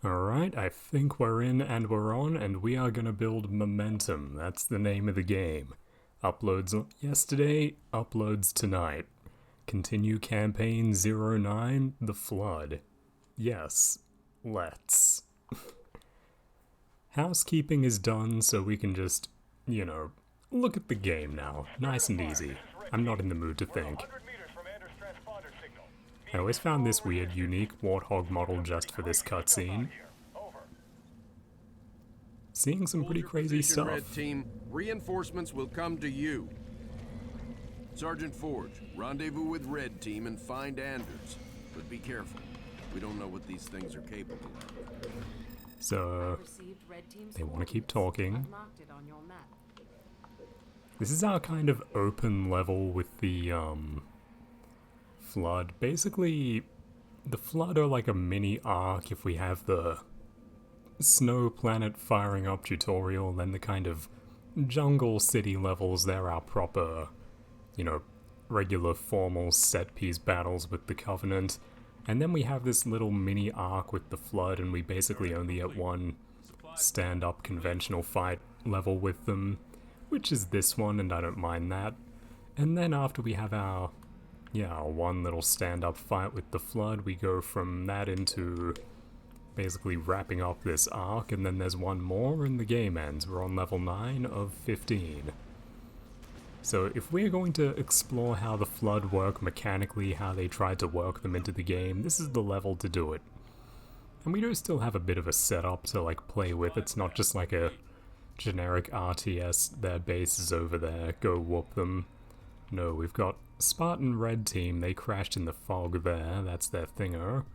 Alright, I think we're in and we're on, and we are gonna build momentum. That's the name of the game. Uploads yesterday, uploads tonight. Continue campaign 09, The Flood. Yes, let's. Housekeeping is done, so we can just, look at the game now. Nice and easy. I'm not in the mood to think. I always found this weird, unique Warthog model just for this cutscene. Seeing some pretty crazy stuff. Red Team, reinforcements will come to you. Sergeant Forge, rendezvous with Red Team and find Anders. But be careful. We don't know what these things are capable of. So, they want to keep talking. This is our kind of open level with the, Flood. Basically, the Flood are like a mini arc if we have the Snow Planet firing up tutorial, then the kind of jungle city levels, they're our proper, regular formal set piece battles with the Covenant. And then we have this little mini arc with the Flood, and we basically only get one stand-up conventional fight level with them, which is this one, and I don't mind that. And then after we have our one little stand-up fight with the Flood, we go from that into basically wrapping up this arc, and then there's one more and the game ends. We're on level 9 of 15. So if we're going to explore how the Flood work mechanically, how they tried to work them into the game, this is the level to do it. And we do still have a bit of a setup to play with. It's not just like a generic RTS, their base is over there, go whoop them. No, we've got Spartan Red Team, they crashed in the fog there, that's their thinger.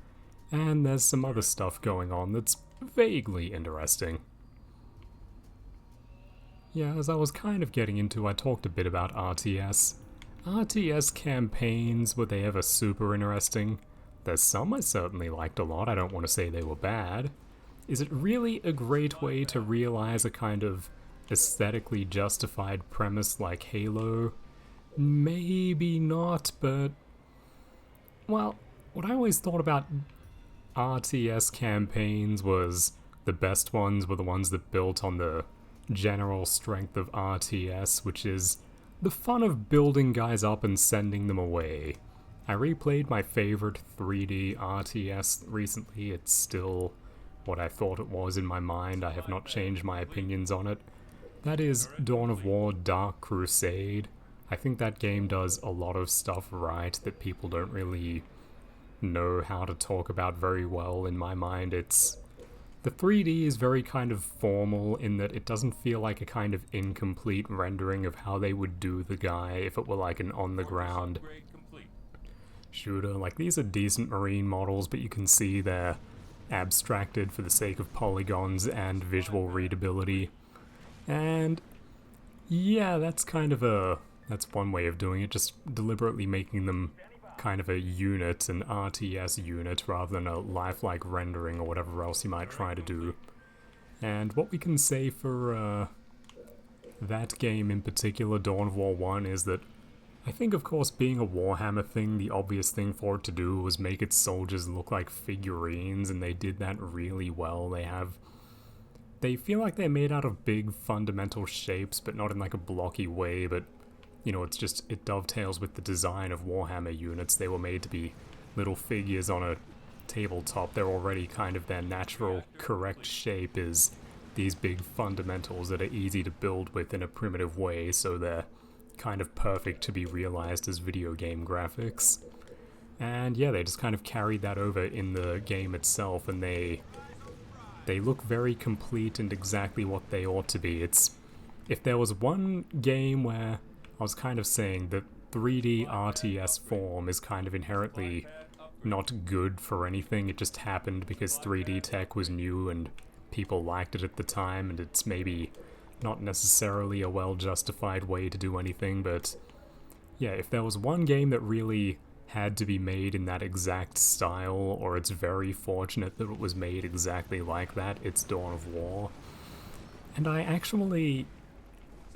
And there's some other stuff going on that's vaguely interesting. Yeah, as I was kind of getting into, I talked a bit about RTS. RTS campaigns, were they ever super interesting? There's some I certainly liked a lot, I don't want to say they were bad. Is it really a great way to realize a kind of aesthetically justified premise like Halo? Maybe not, but... well, what I always thought about RTS campaigns was the best ones were the ones that built on the general strength of RTS, which is the fun of building guys up and sending them away. I replayed my favorite 3D RTS recently. It's still what I thought it was in my mind. I have not changed my opinions on it. That is Dawn of War Dark Crusade. I think that game does a lot of stuff right that people don't really know how to talk about very well. In my mind, the 3D is very kind of formal in that it doesn't feel like a kind of incomplete rendering of how they would do the guy if it were like an on-the-ground shooter. Like, these are decent marine models, but you can see they're abstracted for the sake of polygons and visual readability. And yeah, that's one way of doing it, just deliberately making them kind of a unit, an RTS unit, rather than a lifelike rendering or whatever else you might try to do. And what we can say for that game in particular, Dawn of War 1, is that I think, of course, being a Warhammer thing, the obvious thing for it to do was make its soldiers look like figurines, and they did that really well. They feel like they're made out of big fundamental shapes, but not in like a blocky way, but it dovetails with the design of Warhammer units. They were made to be little figures on a tabletop. They're already kind of their natural, correct shape is these big fundamentals that are easy to build with in a primitive way, so they're kind of perfect to be realized as video game graphics. And yeah, they just kind of carried that over in the game itself, and they look very complete and exactly what they ought to be. If there was one game where I was kind of saying that 3D RTS form is kind of inherently not good for anything, it just happened because 3D tech was new and people liked it at the time, and it's maybe not necessarily a well-justified way to do anything, but yeah, if there was one game that really had to be made in that exact style, or it's very fortunate that it was made exactly like that, it's Dawn of War. And I actually...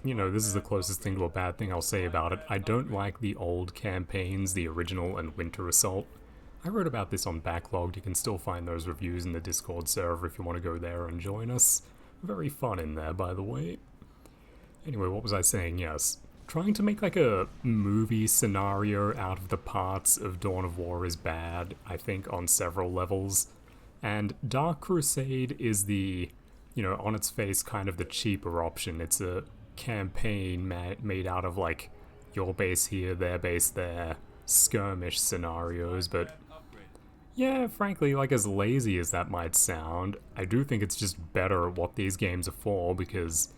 this is the closest thing to a bad thing I'll say about it. I don't like the old campaigns, the original and Winter Assault. I wrote about this on Backlogged. You can still find those reviews in the Discord server if you want to go there and join us. Very fun in there, by the way. Anyway, what was I saying? Yes. Trying to make like a movie scenario out of the parts of Dawn of War is bad, I think, on several levels. And Dark Crusade is the, on its face, kind of the cheaper option. It's a campaign made out of like your base here, their base there, skirmish scenarios, but yeah, frankly, like as lazy as that might sound, I do think it's just better at what these games are for because,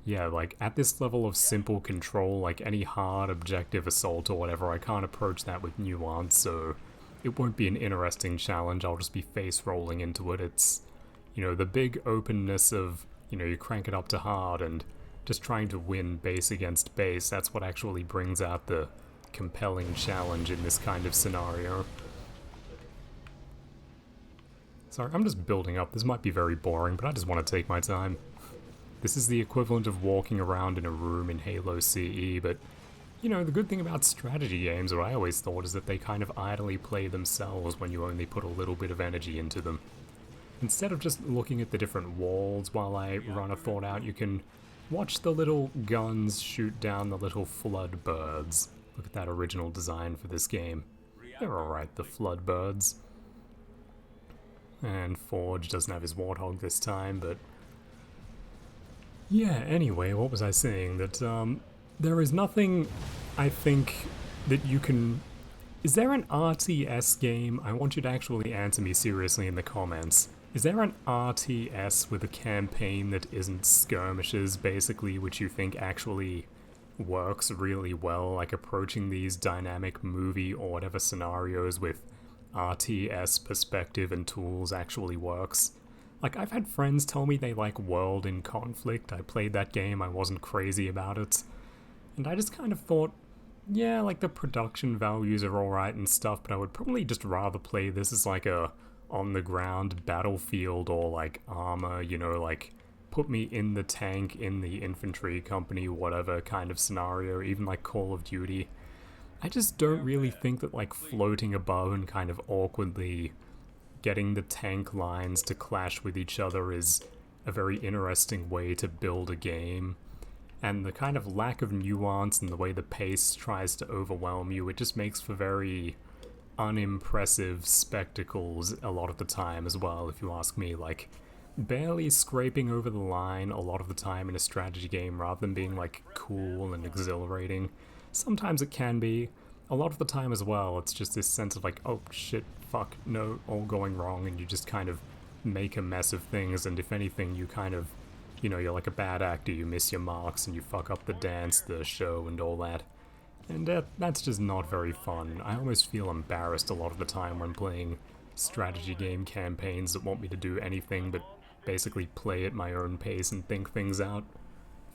yeah, like at this level of simple control, like any hard objective assault or whatever, I can't approach that with nuance, so it won't be an interesting challenge, I'll just be face rolling into it. It's, the big openness of, you crank it up to hard and just trying to win base against base, that's what actually brings out the compelling challenge in this kind of scenario. Sorry, I'm just building up. This might be very boring, but I just want to take my time. This is the equivalent of walking around in a room in Halo CE, but, the good thing about strategy games, what I always thought, is that they kind of idly play themselves when you only put a little bit of energy into them. Instead of just looking at the different walls while I run a thought out, you can watch the little guns shoot down the little flood birds. Look at that original design for this game. They're alright, the flood birds. And Forge doesn't have his warthog this time, but yeah, anyway, what was I saying? That there is nothing, I think, that you can... Is there an RTS game? I want you to actually answer me seriously in the comments. Is there an RTS with a campaign that isn't skirmishes, basically, which you think actually works really well, like approaching these dynamic movie or whatever scenarios with RTS perspective and tools actually works? Like, I've had friends tell me they like World in Conflict. I played that game, I wasn't crazy about it. And I just kind of thought, yeah, like the production values are alright and stuff, but I would probably just rather play this as like a on-the-ground battlefield or like armor, like put me in the tank, in the infantry company, whatever kind of scenario, even like Call of Duty. I just don't really think that like floating above and kind of awkwardly getting the tank lines to clash with each other is a very interesting way to build a game. And the kind of lack of nuance and the way the pace tries to overwhelm you, it just makes for very unimpressive spectacles a lot of the time as well, if you ask me. Like, barely scraping over the line a lot of the time in a strategy game rather than being like cool and exhilarating. Sometimes it can be. A lot of the time as well, it's just this sense of like, oh shit, fuck, no, all going wrong, and you just kind of make a mess of things, and if anything, you kind of, you're like a bad actor, you miss your marks, and you fuck up the dance, the show, and all that. And that's just not very fun. I almost feel embarrassed a lot of the time when playing strategy game campaigns that want me to do anything but basically play at my own pace and think things out.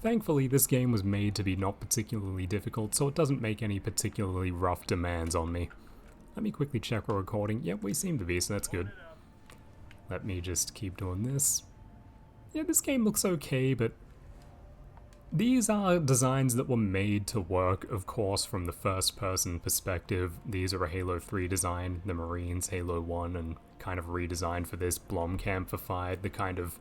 Thankfully, this game was made to be not particularly difficult, so it doesn't make any particularly rough demands on me. Let me quickly check we're recording. Yep, we seem to be, so that's good. Let me just keep doing this. Yeah, this game looks okay, but these are designs that were made to work, of course, from the first-person perspective. These are a Halo 3 design, the Marines, Halo 1, and kind of redesigned for this, Blomkampified, the kind of...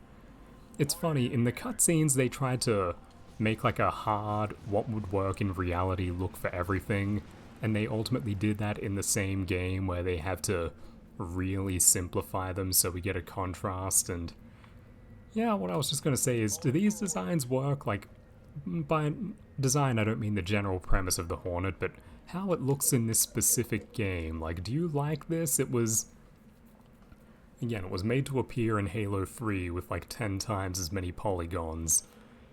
It's funny, in the cutscenes they tried to make like a hard, what would work in reality look for everything, and they ultimately did that in the same game where they have to really simplify them so we get a contrast. And yeah, what I was just gonna say is, do these designs work? Like, by design I don't mean the general premise of the Hornet, but how it looks in this specific game. Like, do you like this? It was... Again, it was made to appear in Halo 3 with like 10 times as many polygons.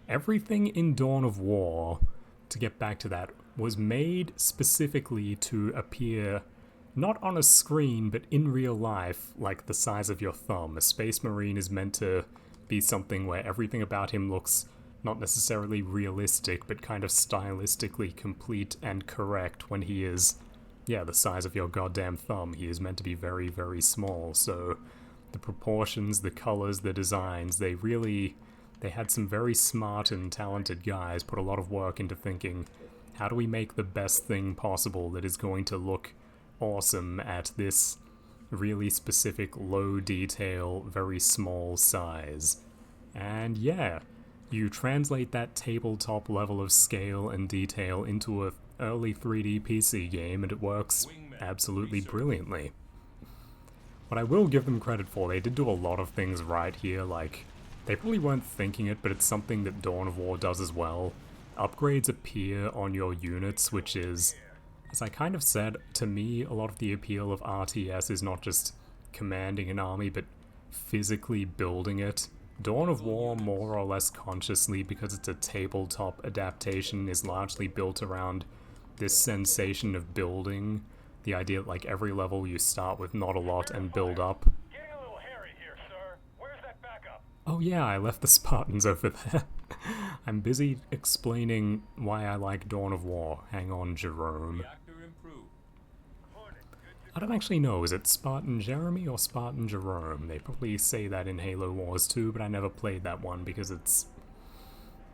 Everything in Dawn of War, to get back to that, was made specifically to appear not on a screen, but in real life, like the size of your thumb. A Space Marine is meant to be something where everything about him looks not necessarily realistic, but kind of stylistically complete and correct when he is, yeah, the size of your goddamn thumb. He is meant to be very, very small, so the proportions, the colors, the designs, they had some very smart and talented guys put a lot of work into thinking, how do we make the best thing possible that is going to look awesome at this really specific, low detail, very small size. And yeah, you translate that tabletop level of scale and detail into a early 3D PC game and it works absolutely brilliantly. What I will give them credit for, they did do a lot of things right here, like, they probably weren't thinking it, but it's something that Dawn of War does as well. Upgrades appear on your units, which is, as I kind of said, to me, a lot of the appeal of RTS is not just commanding an army, but physically building it. Dawn of War, more or less consciously, because it's a tabletop adaptation, is largely built around this sensation of building. The idea that, like, every level you start with not a lot and build up. Getting a little hairy here, sir. Where's that backup? Oh yeah, I left the Spartans over there. I'm busy explaining why I like Dawn of War. Hang on, Jerome. I don't actually know, is it Spartan Jeremy or Spartan Jerome? They probably say that in Halo Wars 2, but I never played that one because it's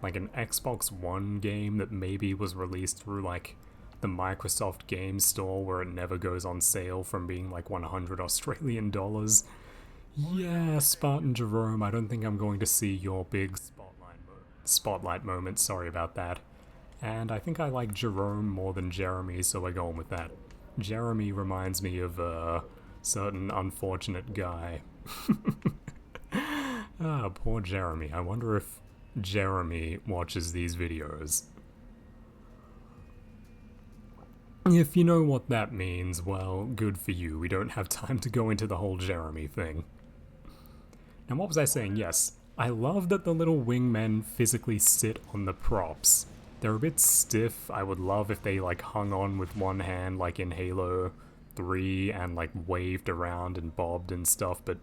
like an Xbox One game that maybe was released through like the Microsoft Game Store where it never goes on sale from being like 100 Australian dollars. Yeah, Spartan Jerome, I don't think I'm going to see your big spotlight moment, sorry about that. And I think I like Jerome more than Jeremy, so we're going with that. Jeremy reminds me of a certain unfortunate guy. Ah, poor Jeremy. I wonder if Jeremy watches these videos. If you know what that means, well, good for you. We don't have time to go into the whole Jeremy thing. Now, what was I saying? Yes, I love that the little wingmen physically sit on the props. They're a bit stiff. I would love if they, like, hung on with one hand, like in Halo 3, and, like, waved around and bobbed and stuff, but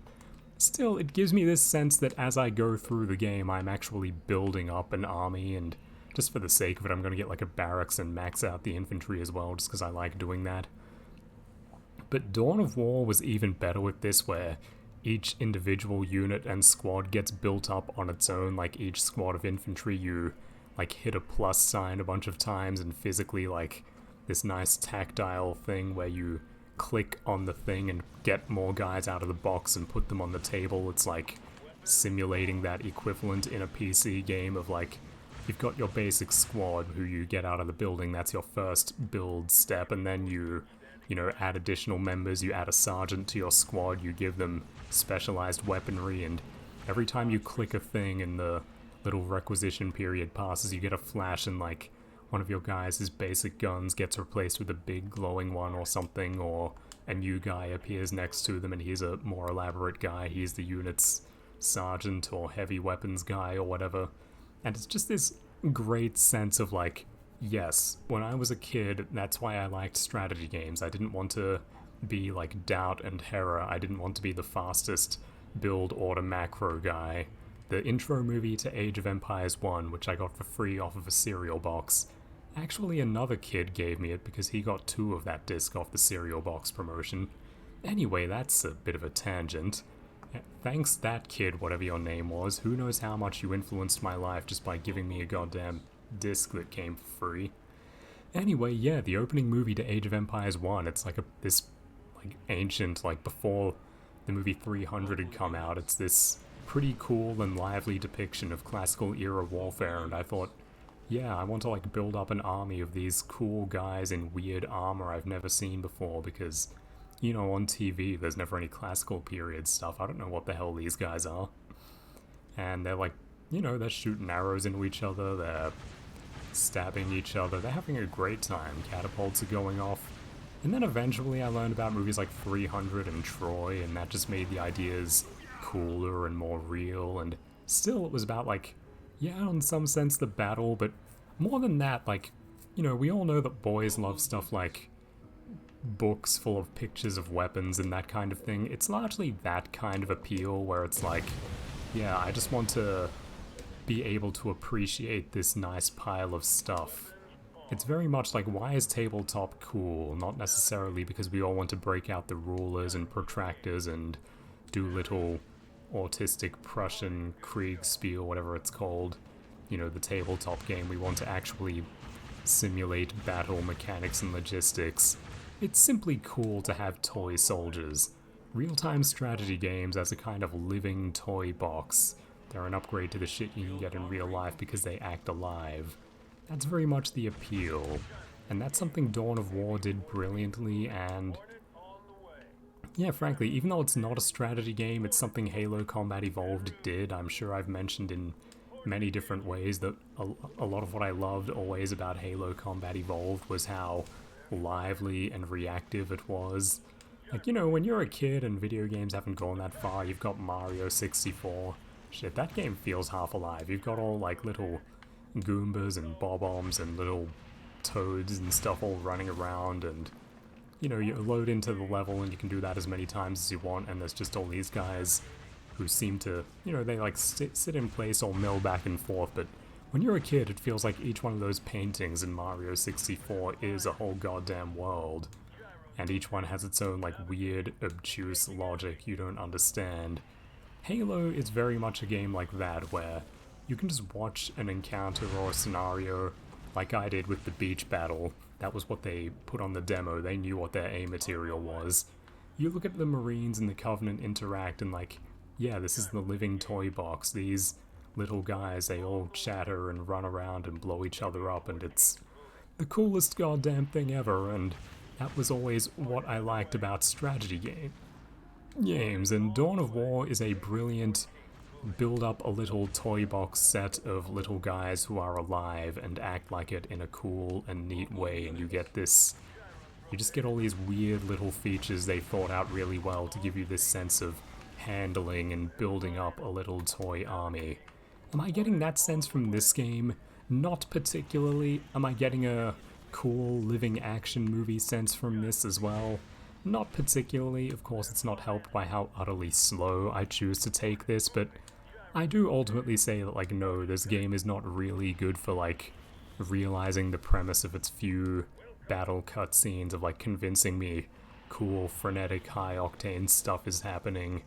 still, it gives me this sense that as I go through the game, I'm actually building up an army, and just for the sake of it, I'm going to get, like, a barracks and max out the infantry as well, just because I like doing that. But Dawn of War was even better with this, where each individual unit and squad gets built up on its own. Like, each squad of infantry, you like hit a plus sign a bunch of times and physically like this nice tactile thing where you click on the thing and get more guys out of the box and put them on the table. It's like simulating that equivalent in a PC game of like, you've got your basic squad who you get out of the building, that's your first build step, and then you know, add additional members, you add a sergeant to your squad, you give them specialized weaponry, and every time you click a thing in the little requisition period passes, you get a flash and like one of your guys' basic guns gets replaced with a big glowing one or something, or a new guy appears next to them and he's a more elaborate guy, he's the unit's sergeant or heavy weapons guy or whatever. And it's just this great sense of like, yes, when I was a kid, that's why I liked strategy games. I didn't want to be like Doubt and Hera, I didn't want to be the fastest build order macro guy. The intro movie to Age of Empires 1, which I got for free off of a cereal box. Actually, another kid gave me it because he got 2 of that disc off the cereal box promotion. Anyway, that's a bit of a tangent. Thanks that kid, whatever your name was. Who knows how much you influenced my life just by giving me a goddamn disc that came for free. Anyway, yeah, the opening movie to Age of Empires 1, it's like this like ancient, like before the movie 300 had come out, it's this pretty cool and lively depiction of classical era warfare, and I thought, yeah, I want to like build up an army of these cool guys in weird armor I've never seen before, because, you know, on TV there's never any classical period stuff. I don't know what the hell these guys are. And they're like, you know, they're shooting arrows into each other, they're stabbing each other, they're having a great time, catapults are going off. And then eventually I learned about movies like 300 and Troy, and that just made the ideas cooler and more real, and still it was about like, yeah, in some sense the battle, but more than that, like, you know, we all know that boys love stuff like books full of pictures of weapons and that kind of thing. It's largely that kind of appeal where it's like, yeah, I just want to be able to appreciate this nice pile of stuff. It's very much like, why is tabletop cool? Not necessarily because we all want to break out the rulers and protractors and do little autistic Prussian Kriegspiel, whatever it's called. You know, the tabletop game. We want to actually simulate battle mechanics and logistics. It's simply cool to have toy soldiers. Real-time strategy games as a kind of living toy box. They're an upgrade to the shit you can get in real life because they act alive. That's very much the appeal. And that's something Dawn of War did brilliantly, and yeah, frankly, even though it's not a strategy game, it's something Halo Combat Evolved did. I'm sure I've mentioned in many different ways that a lot of what I loved always about Halo Combat Evolved was how lively and reactive it was. Like, you know, when you're a kid and video games haven't gone that far, you've got Mario 64. Shit, that game feels half alive. You've got all, like, little Goombas and Bob-ombs and little toads and stuff all running around, and you know, you load into the level and you can do that as many times as you want, and there's just all these guys who seem to, you know, they like sit in place or mill back and forth, but when you're a kid it feels like each one of those paintings in Mario 64 is a whole goddamn world, and each one has its own like weird, obtuse logic you don't understand. Halo is very much a game like that, where you can just watch an encounter or a scenario like I did with the beach battle. That was what they put on the demo. They knew what their A material was. You look at the Marines and the Covenant interact and like, yeah, this is the living toy box. These little guys, they all chatter and run around and blow each other up, and it's the coolest goddamn thing ever, and that was always what I liked about strategy games. And Dawn of War is a brilliant build up a little toy box set of little guys who are alive and act like it in a cool and neat way, and you just get all these weird little features they thought out really well to give you this sense of handling and building up a little toy army. Am I getting that sense from this game? Not particularly. Am I getting a cool living action movie sense from this as well? Not particularly. Of course, it's not helped by how utterly slow I choose to take this, but I do ultimately say that, like, no, this game is not really good for, like, realizing the premise of its few battle cutscenes of, like, convincing me cool, frenetic, high-octane stuff is happening.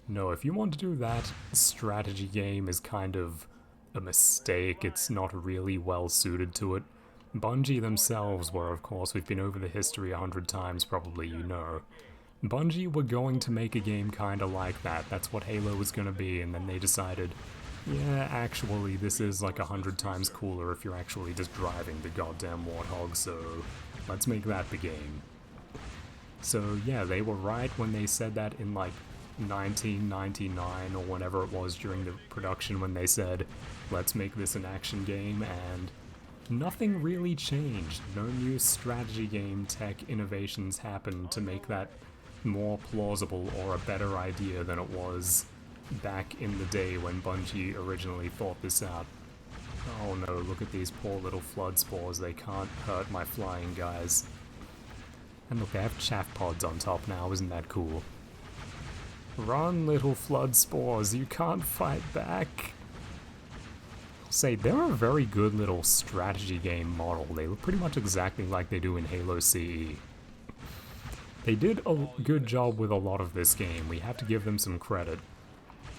No, if you want to do that, strategy game is kind of a mistake. It's not really well suited to it. Bungie themselves were, of course, we've been over the history 100 times probably, you know. Bungie were going to make a game kinda like that. That's what Halo was gonna be, and then they decided, yeah, actually, this is like 100 times cooler if you're actually just driving the goddamn Warthog, so let's make that the game. So yeah, they were right when they said that in like 1999 or whenever it was during the production, when they said, let's make this an action game, and nothing really changed. No new strategy game tech innovations happened to make that more plausible or a better idea than it was back in the day when Bungie originally thought this out. Oh no, look at these poor little flood spores, they can't hurt my flying guys. And look, they have chaff pods on top now, isn't that cool? Run, little flood spores, you can't fight back. I'll say, they're a very good little strategy game model. They look pretty much exactly like they do in Halo CE. They did a good job with a lot of this game, we have to give them some credit.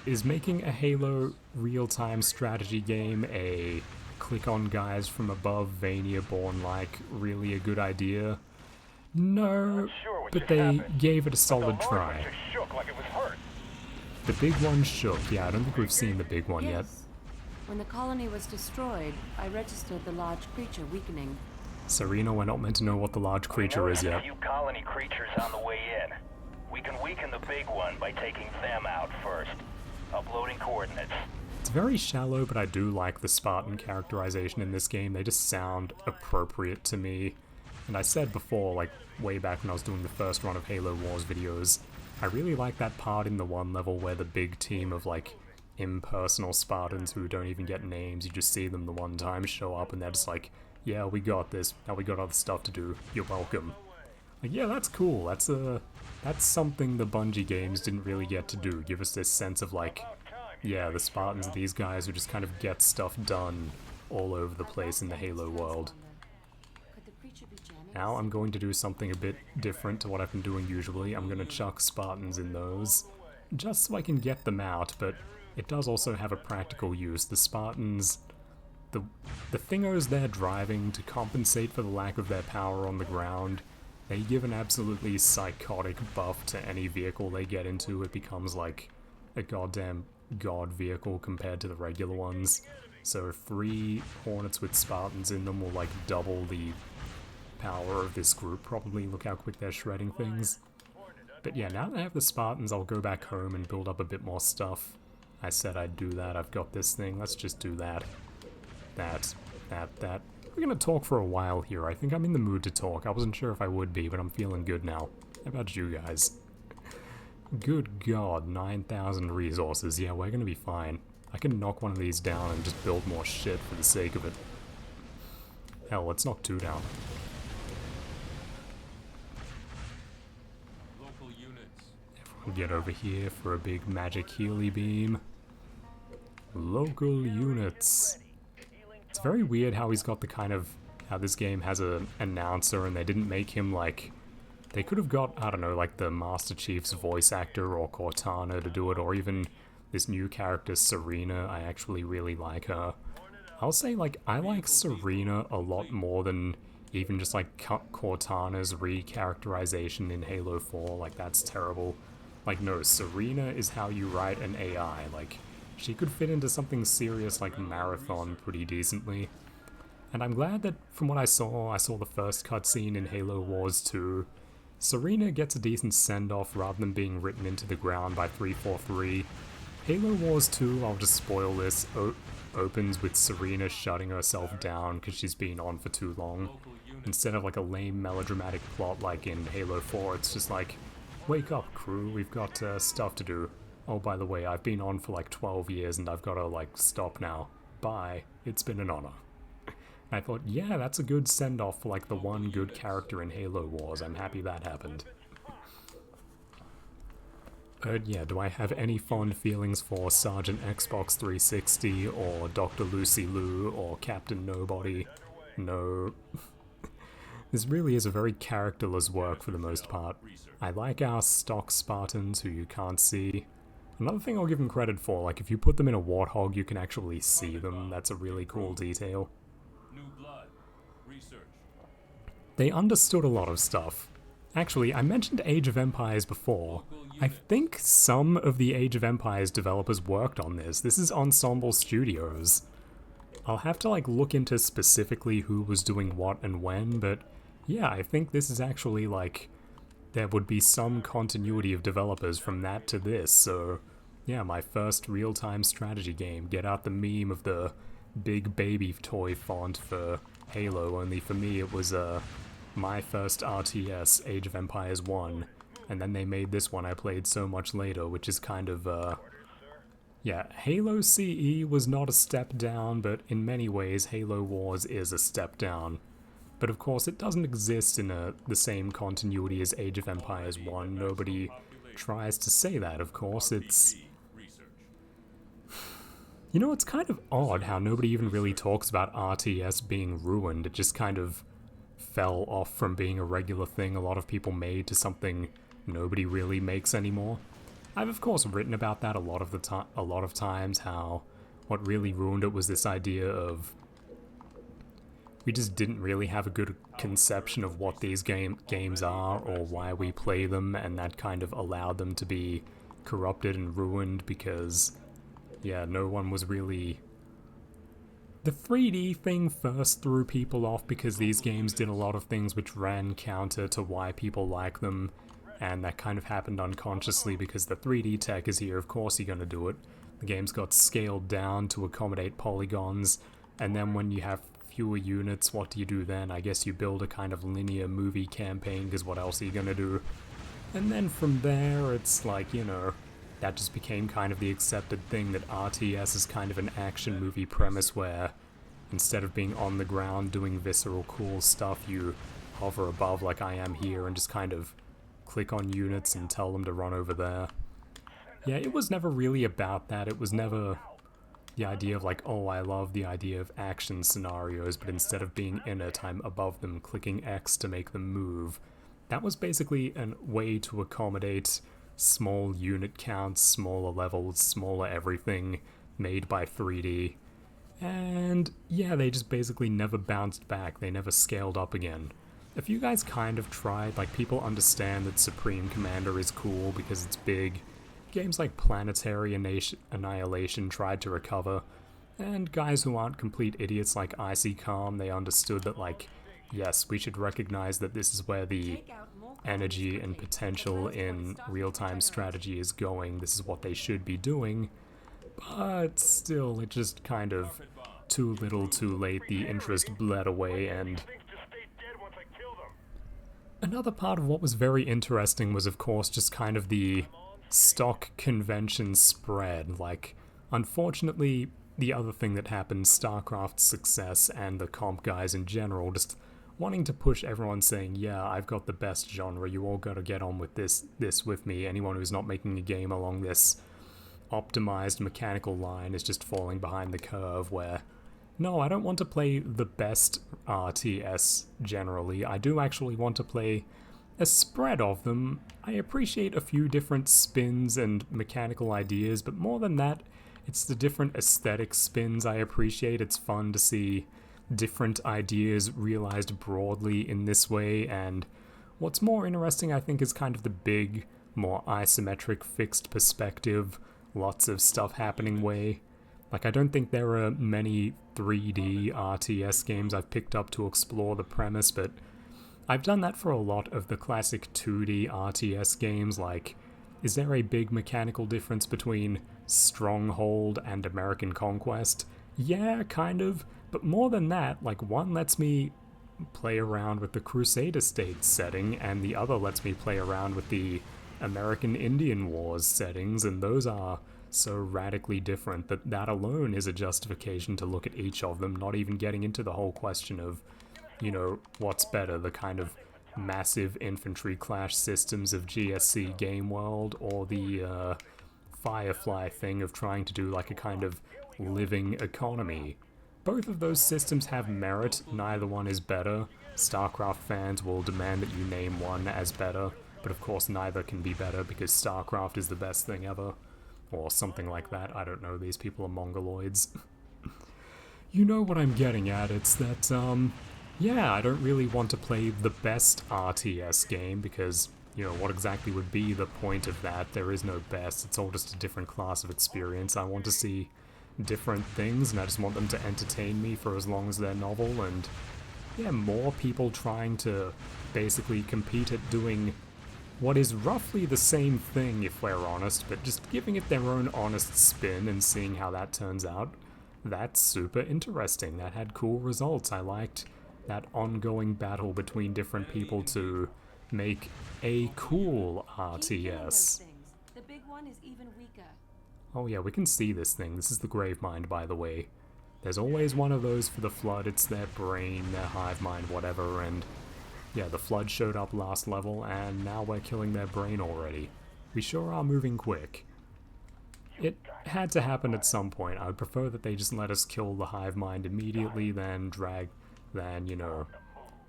Is making a Halo real-time strategy game, a click-on guys from above Vania-born-like, really a good idea? No, but they gave it a solid try. The big one shook, yeah, I don't think we've seen the big one yet. When the colony was destroyed, I registered the large creature weakening. Serena, we're not meant to know what the large creature is yet. A few colony creatures on the way in. We can weaken the big one by taking them out first. Uploading coordinates. It's very shallow, but I do like the Spartan characterization in this game. They just sound appropriate to me. And I said before, like, way back when I was doing the first run of Halo Wars videos, I really like that part in the one level where the big team of, like, impersonal Spartans who don't even get names, you just see them the one time show up and they're just like, yeah, we got this, now we got other stuff to do, you're welcome. Like, yeah, that's cool, that's something the Bungie games didn't really get to do, give us this sense of like, yeah, the Spartans are these guys who just kind of get stuff done all over the place in the Halo world. Now I'm going to do something a bit different to what I've been doing usually. I'm going to chuck Spartans in those, just so I can get them out, but it does also have a practical use. The Spartans, the thingos they're driving to compensate for the lack of their power on the ground, They give an absolutely psychotic buff to any vehicle they get into. It becomes like a goddamn god vehicle compared to the regular ones. So 3 Hornets with Spartans in them will like double the power of this group probably. Look how quick they're shredding things. But yeah, now that I have the Spartans, I'll go back home and build up a bit more stuff. I said I'd do that. I've got this thing. Let's just do that. That. We're gonna talk for a while here. I think I'm in the mood to talk. I wasn't sure if I would be, but I'm feeling good now. How about you guys? Good god, 9,000 resources. Yeah, we're gonna be fine. I can knock one of these down and just build more shit for the sake of it. Hell, let's knock 2 down. Everyone get over here for a big magic Healy beam. Local units. It's very weird how he's got the kind of... how this game has an announcer and they didn't make him like... They could have got, I don't know, like the Master Chief's voice actor or Cortana to do it, or even this new character, Serena. I actually really like her. I'll say, like, I like Serena a lot more than even just, like, Cortana's re-characterization in Halo 4. Like, that's terrible. Like, no, Serena is how you write an AI. Like, she could fit into something serious like Marathon pretty decently. And I'm glad that, from what I saw the first cutscene in Halo Wars 2. Serena gets a decent send-off rather than being written into the ground by 343. Halo Wars 2, I'll just spoil this, opens with Serena shutting herself down because she's been on for too long. Instead of like a lame melodramatic plot like in Halo 4, it's just like, wake up crew, we've got stuff to do. Oh, by the way, I've been on for like 12 years and I've got to like stop now. Bye, it's been an honor. I thought, yeah, that's a good send-off for like the one good character in Halo Wars. I'm happy that happened. Yeah, do I have any fond feelings for Sergeant Xbox 360 or Dr. Lucy Liu or Captain Nobody? No. This really is a very characterless work for the most part. I like our stock Spartans who you can't see. Another thing I'll give them credit for, like if you put them in a Warthog you can actually see them. That's a really cool detail. They understood a lot of stuff. Actually, I mentioned Age of Empires before. I think some of the Age of Empires developers worked on this. This is Ensemble Studios. I'll have to like look into specifically who was doing what and when, but yeah, I think this is actually like... there would be some continuity of developers from that to this, so... yeah, my first real-time strategy game. Get out the meme of the big baby toy font for Halo, only for me it was my first RTS, Age of Empires 1, and then they made this one I played so much later, which is kind of, yeah, Halo CE was not a step down, but in many ways Halo Wars is a step down. But of course it doesn't exist in the same continuity as Age of Empires 1, nobody tries to say that, of course, it's... You know, it's kind of odd how nobody even really talks about RTS being ruined. It just kind of fell off from being a regular thing a lot of people made to something nobody really makes anymore. I've of course written about that a lot of times, how what really ruined it was this idea of we just didn't really have a good conception of what these games are or why we play them, and that kind of allowed them to be corrupted and ruined because, yeah, no one was really... The 3D thing first threw people off because these games did a lot of things which ran counter to why people like them, and that kind of happened unconsciously because the 3D tech is here, of course you're gonna do it. The games got scaled down to accommodate polygons, and then when you have fewer units, what do you do then? I guess you build a kind of linear movie campaign, because what else are you gonna do? And then from there, it's like, you know, that just became kind of the accepted thing that RTS is kind of an action movie premise where instead of being on the ground doing visceral cool stuff, you hover above like I am here and just kind of click on units and tell them to run over there. Yeah, it was never really about that. It was never the idea of like, oh, I love the idea of action scenarios, but instead of being in it, I'm above them clicking X to make them move. That was basically a way to accommodate small unit counts, smaller levels, smaller everything made by 3D. And yeah, they just basically never bounced back, they never scaled up again. If you guys kind of tried, like, people understand that Supreme Commander is cool because it's big. Games like Planetary Annihilation tried to recover, and guys who aren't complete idiots like Icy Calm, they understood that, like, yes, we should recognize that this is where the energy and potential in real-time strategy is going. This is what they should be doing, but still, it just kind of too little too late, the interest bled away, and another part of what was very interesting was, of course, just kind of the stock convention spread. Like, unfortunately, the other thing that happened, StarCraft's success and the comp guys in general just wanting to push everyone saying, yeah, I've got the best genre, you all gotta get on with this with me. Anyone who's not making a game along this optimized mechanical line is just falling behind the curve, where no, I don't want to play the best RTS generally. I do actually want to play a spread of them. I appreciate a few different spins and mechanical ideas, but more than that, it's the different aesthetic spins I appreciate. It's fun to see different ideas realized broadly in this way, and what's more interesting, I think, is kind of the big, more isometric, fixed perspective, lots of stuff happening way. Like, I don't think there are many 3D RTS games I've picked up to explore the premise, but I've done that for a lot of the classic 2D RTS games. Like, is there a big mechanical difference between Stronghold and American Conquest? Yeah, kind of, but more than that, like, one lets me play around with the Crusader State setting, and the other lets me play around with the American Indian Wars settings, and those are so radically different that that alone is a justification to look at each of them, not even getting into the whole question of, you know, what's better, the kind of massive infantry clash systems of GSC Game World, or the Firefly thing of trying to do like a kind of living economy. Both of those systems have merit, neither one is better. StarCraft fans will demand that you name one as better, but of course neither can be better because StarCraft is the best thing ever. Or something like that, I don't know, these people are mongoloids. You know what I'm getting at, it's that, yeah, I don't really want to play the best RTS game because, you know, what exactly would be the point of that? There is no best, it's all just a different class of experience. I want to see different things, and I just want them to entertain me for as long as they're novel, and yeah, more people trying to basically compete at doing what is roughly the same thing, if we're honest, but just giving it their own honest spin and seeing how that turns out. That's super interesting. That had cool results. I liked that ongoing battle between different people to make a cool RTS. The big one is even weaker. Oh yeah, we can see this thing. This is the Gravemind, by the way. There's always one of those for the Flood. It's their brain, their hive mind, whatever, and yeah, the Flood showed up last level, and now we're killing their brain already. We sure are moving quick. It had to happen at some point. I would prefer that they just let us kill the hive mind immediately, than you know,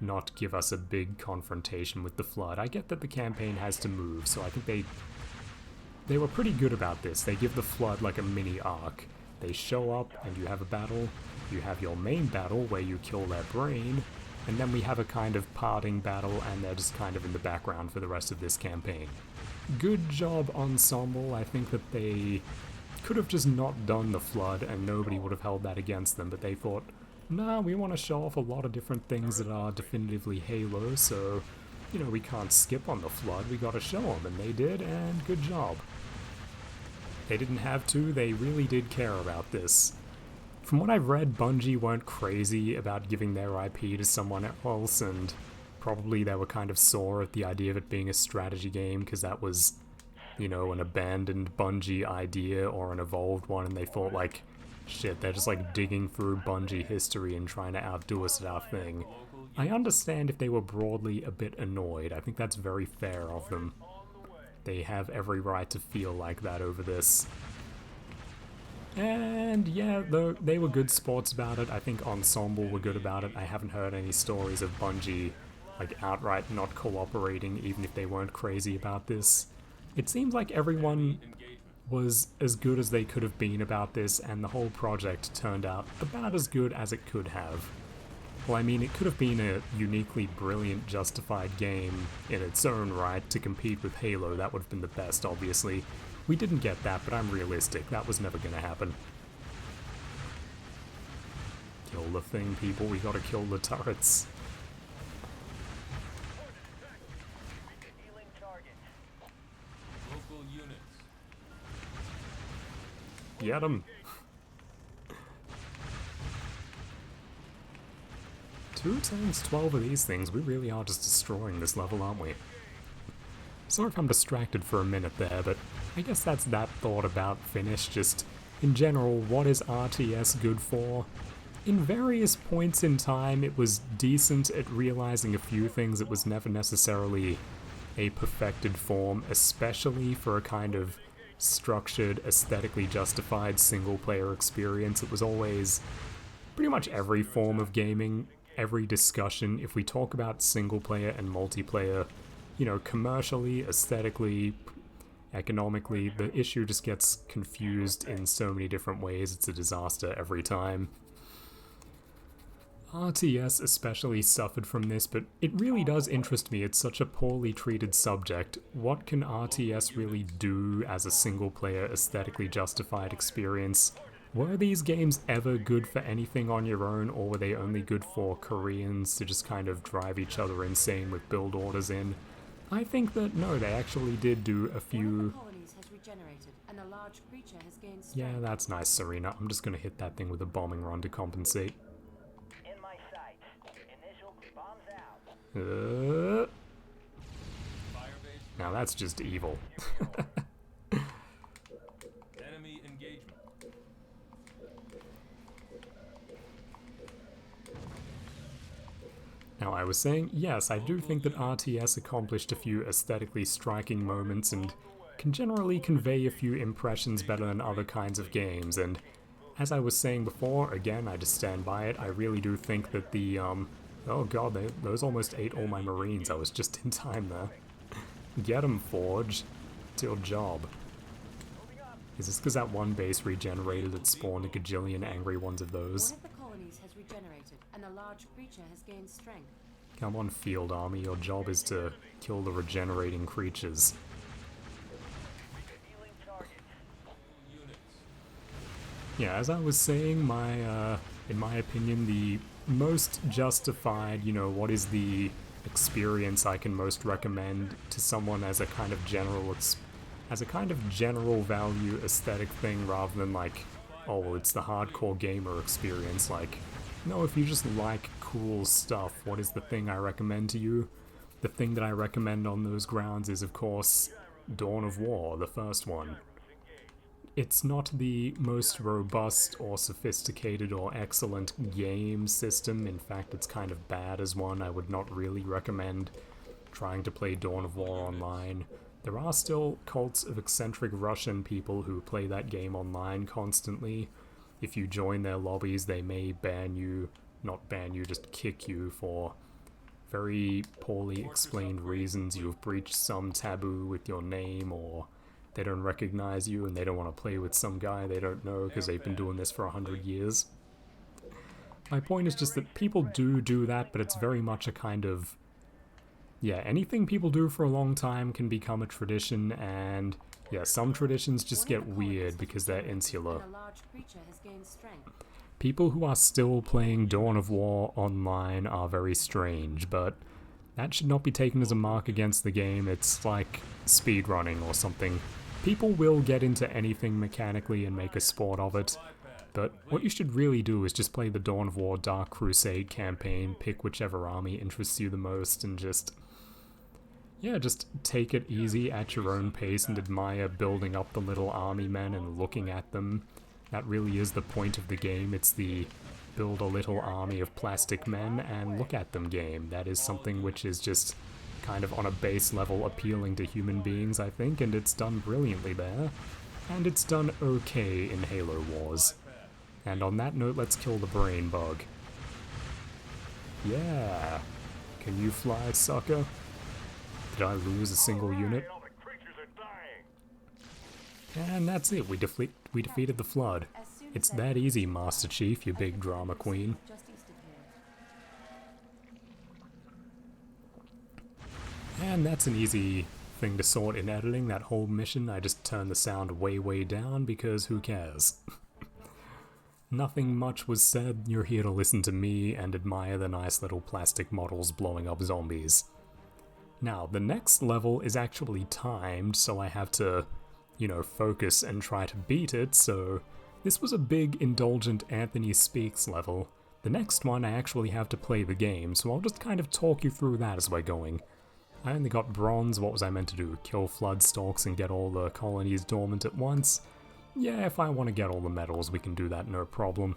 not give us a big confrontation with the Flood. I get that the campaign has to move, so I think they were pretty good about this. They give the Flood like a mini arc. They show up, and you have a battle. You have your main battle, where you kill their brain, and then we have a kind of parting battle, and they're just kind of in the background for the rest of this campaign. Good job, Ensemble. I think that they could have just not done the Flood, and nobody would have held that against them, but they thought, nah, we want to show off a lot of different things that are definitively Halo, so, you know, we can't skip on the Flood, we gotta show them, and they did, and good job. They didn't have to, they really did care about this. From what I've read, Bungie weren't crazy about giving their IP to someone else, and probably they were kind of sore at the idea of it being a strategy game, because that was, you know, an abandoned Bungie idea or an evolved one, and they thought, like, shit, they're just like digging through Bungie history and trying to outdo us at our thing. I understand if they were broadly a bit annoyed. I think that's very fair of them. They have every right to feel like that over this. And yeah, they were good sports about it. I think Ensemble were good about it. I haven't heard any stories of Bungie like outright not cooperating, even if they weren't crazy about this. It seems like everyone was as good as they could have been about this, and the whole project turned out about as good as it could have. Well, I mean, it could have been a uniquely brilliant, justified game in its own right to compete with Halo. That would have been the best, obviously. We didn't get that, but I'm realistic. That was never gonna happen. Kill the thing, people. We gotta kill the turrets. Healing targets. Local units. Get him! 2 times 12 of these things, we really are just destroying this level, aren't we? Sorry if I'm distracted for a minute there, but I guess that's that thought about finish. Just, in general, what is RTS good for? In various points in time, it was decent at realizing a few things. It was never necessarily a perfected form, especially for a kind of structured, aesthetically justified single-player experience. It was always pretty much every form of gaming, every discussion. If we talk about single-player and multiplayer, you know, commercially, aesthetically, economically, the issue just gets confused in so many different ways. It's a disaster every time. RTS especially suffered from this, but it really does interest me. It's such a poorly treated subject. What can RTS really do as a single-player, aesthetically justified experience? Were these games ever good for anything on your own, or were they only good for Koreans to just kind of drive each other insane with build orders in? I think that no, they actually did do a One of few... the colonies has regenerated, and a large creature has gained strength. Yeah, that's nice, Serena. I'm just gonna hit that thing with a bombing run to compensate. In my sights. Initial bombs out. Firebase. Now that's just evil. Enemy engagement. Now, I was saying, yes, I do think that RTS accomplished a few aesthetically striking moments and can generally convey a few impressions better than other kinds of games, and as I was saying before, again, I just stand by it, I really do think that the, oh god, those almost ate all my marines. I was just in time there. Get 'em, Forge. It's your job. Is this because that one base regenerated that spawned a gajillion angry ones of those? One of the colonies has regenerated, and a large creature has gained strength. Come on, Field Army, your job is to kill the regenerating creatures. Healing targets. Units. Yeah, as I was saying, in my opinion, the most justified, you know, what is the experience I can most recommend to someone as a kind of general value aesthetic thing, rather than like, oh, well, it's the hardcore gamer experience. Like, no, if you just like cool stuff, what is the thing I recommend to you? The thing that I recommend on those grounds is, of course, Dawn of War, the first one. It's not the most robust or sophisticated or excellent game system. In fact, it's kind of bad as one. I would not really recommend trying to play Dawn of War online. There are still cults of eccentric Russian people who play that game online constantly. If you join their lobbies, they may ban you, not ban you, just kick you for very poorly explained reasons. You've breached some taboo with your name, or they don't recognize you and they don't want to play with some guy they don't know because they've been doing this for 100 years. My point is just that people do that, but it's very much a kind of... yeah, anything people do for a long time can become a tradition, and yeah, some traditions just get weird because they're insular. And a large creature has gained strength. People who are still playing Dawn of War online are very strange, but that should not be taken as a mark against the game. It's like speedrunning or something. People will get into anything mechanically and make a sport of it, but what you should really do is just play the Dawn of War Dark Crusade campaign, pick whichever army interests you the most, and just... yeah, just take it easy at your own pace and admire building up the little army men and looking at them. That really is the point of the game. It's the build a little army of plastic men and look at them game. That is something which is just kind of on a base level appealing to human beings, I think, and it's done brilliantly there. And it's done okay in Halo Wars. And on that note, let's kill the brain bug. Yeah! Can you fly, sucker? Did I lose a single unit? And that's it, we defeated the Flood. As soon It's as that easy, Master Chief, you big drama queen. just east of here. And that's an easy thing to sort in editing, that whole mission. I just turned the sound way down because who cares? Nothing much was said, you're here to listen to me and admire the nice little plastic models blowing up zombies. Now, the next level is actually timed, so I have to, focus and try to beat it, so this was a big, indulgent Anthony Speaks level. The next one I actually have to play the game, so I'll just kind of talk you through that as we're going. I only got bronze, what was I meant to do? Kill flood stalks and get all the colonies dormant at once? Yeah, if I want to get all the medals, we can do that, no problem.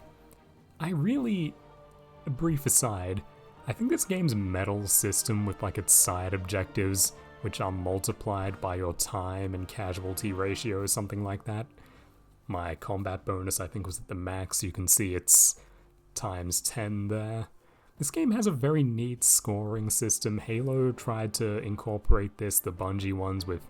A brief aside, I think this game's medal system with like its side objectives, which are multiplied by your time and casualty ratio or something like that. My combat bonus I think was at the max, you can see it's times 10 there. This game has a very neat scoring system. Halo tried to incorporate this, the Bungie ones, with